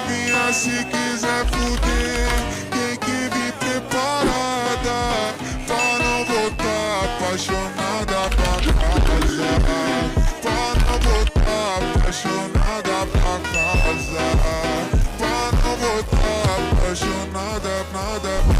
Minha se quiser fuder, tem que vir preparada pra não voltar apaixonada pra casa. Pra não voltar apaixonada pra casa. Pra não voltar apaixonada, nada.